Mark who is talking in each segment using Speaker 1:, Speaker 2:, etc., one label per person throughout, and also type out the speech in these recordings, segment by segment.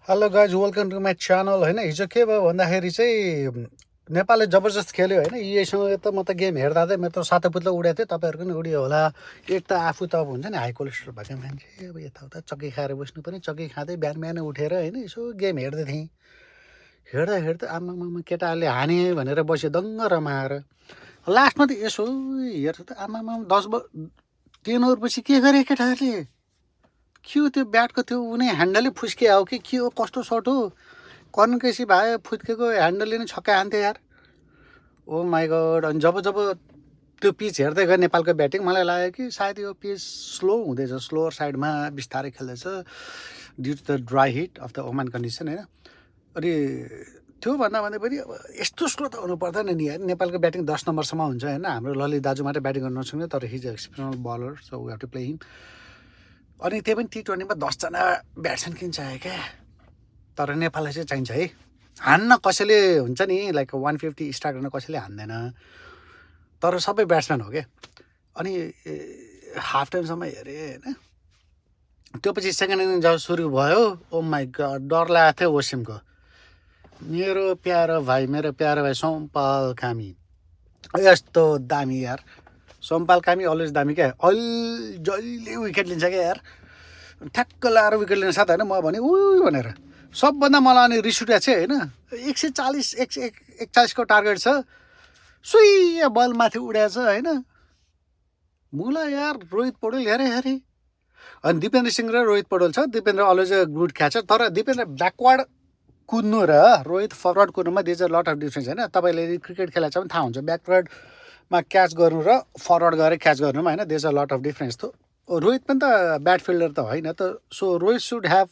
Speaker 1: Hello guys welcome to my channel होइन हिजो के भयो भन्दाखेरि चाहिँ नेपालले जबरजस्त खेल्यो होइन यहीसँग त म त गेम हेर्दा चाहिँ मेरो त सातो पुत्लो उडेको थियो तपाईँहरूको पनि उडियो होला। एक त आफू त अब हुन्छ नि हाई कोलेस्ट्रोल भएको मान्छे अब यताउता चक्की खाएर बस्नु पनि चक्की खाँदै बिहान बिहानै उठेर होइन यसो गेम हेर्दै थिएँ। हेर्दा हेर्दा आमामामा केटाहरूले हाने भनेर बस्यो दङ्ग रमाएर लास्टमा त यसो हेर्छ त आमामामा 10 ओभरपछि के गरे केटाहरूले के हो त्यो ब्याटको त्यो उनी ह्यान्डलै फुस्किया हो कि के हो कस्तो सर्ट हो कर्नकेसी भाइ फुत्केको ह्यान्डलले नै छक्का हान्थ्यो यार। ओ माई गड। अनि जब जब त्यो पिच हेर्दै गएँ नेपालको ब्याटिङ मलाई लाग्यो कि सायद यो पिच स्लो हुँदैछ, स्लोवर साइडमा बिस्तारै खेल्दैछ due to the dry heat of the Oman condition होइन। अनि त्योभन्दा भन्दा पनि अब यस्तो स्लो त हुनु पर्दैन नि यार। नेपालको ब्याटिङ 10 नम्बरसम्म हुन्छ होइन। हाम्रो ललित दाजु मात्रै ब्याटिङ गर्न नसक्ने तर his experience bowler so we have to play him. अनि त्यही पनि T20मा 10जना ब्याट्सम्यान किन चाहियो क्या। तर नेपाललाई चाहिँ चाहिन्छ है। हान्न कसैले हुन्छ नि लाइक 150 स्टार्ट गर्न कसैले हान्दैन तर सबै ब्याट्सम्यान हो क्या। अनि हाफ टाइमसम्म हेरेँ होइन। त्यो पछि सेकेन्ड इनिङ जब सुरु भयो ओ माई गड डर लागेको थियो वसिमको। मेरो प्यारो भाइ सोमपाल कामी यस्तो दामी यार। सोमपाल कामी अलवेज दामी क्या। जहिले विकेट लिन्छ क्या यार। ठ्याक्क लाएर विकेट लिने साथ होइन म भने उही भनेर सबभन्दा मलाई अनि रिस उठेको चाहिँ होइन 141 को टार्गेट छ सुई बल माथि उडेको छ होइन। मुला यार रोहित पौडेल हेरे हेरे अनि दिपेन्द्र सिंह र रोहित पौडेल छ। Dipendra always a good catcher तर दिपेन्द्र ब्याकवार्ड कुद्नु र रोहित फरवर्ड कुद्नुमा this a lot of difference होइन। तपाईँले क्रिकेट खेलेको छ भने थाहा हुन्छ ब्याकवार्डमा क्याच गर्नु र फरवर्ड गरेर क्याच गर्नुमा होइन this a lot of difference थियो। रोहित पनि त ब्याट फिल्डर त होइन त so Rohit should have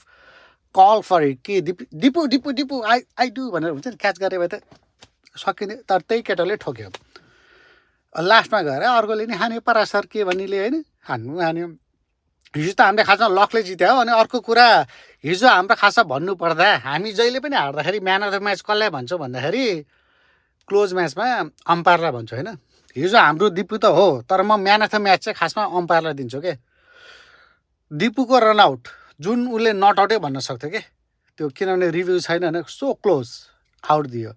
Speaker 1: call for it कि दिपु दिपु दिपु आई डु भनेर हुन्छ नि क्याच गरे भए त सकिने तर त्यही केटाले ठोक्यो। लास्टमा गएर अर्कोले नि हान्यो पराशर के भन्नेले होइन हान्यो। हिजो त हामीले खासमा लकले जित्यो हो। अनि अर्को कुरा हिजो हाम्रो खासमा भन्नुपर्दा हामी जहिले पनि हार्दाखेरि म्यान अफ द म्याच कसलाई भन्छौँ भन्दाखेरि क्लोज म्याचमा अम्पायरलाई भन्छु होइन। हिजो हाम्रो दिपु त हो तर म म्यान अफ द म्याच चाहिँ खासमा अम्पायरलाई दिन्छु क्या। दिपुको रनआउट जुन उसले नट आउटै भन्न सक्थ्यो क्या त्यो किनभने रिभ्यू छैन होइन सो क्लोज आउट दियो।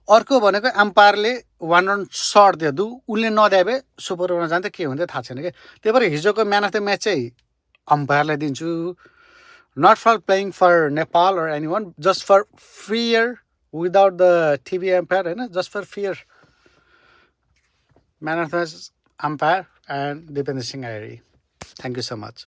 Speaker 1: अर्को भनेको एम्पायरले 1 रन सर्ट दियो उसले नदिए भए सुपर ओभरमा जान्थ्यो के हुन्थ्यो थाहा छैन क्या। त्यही भएर हिजोको म्यान अफ द म्याच चाहिँ अम्पायरलाई दिन्छु। Not for playing for Nepal or anyone just for fear without the TV umpire होइन just for fear man of the match umpire and Dipendra Singh Airee. Thank you so much.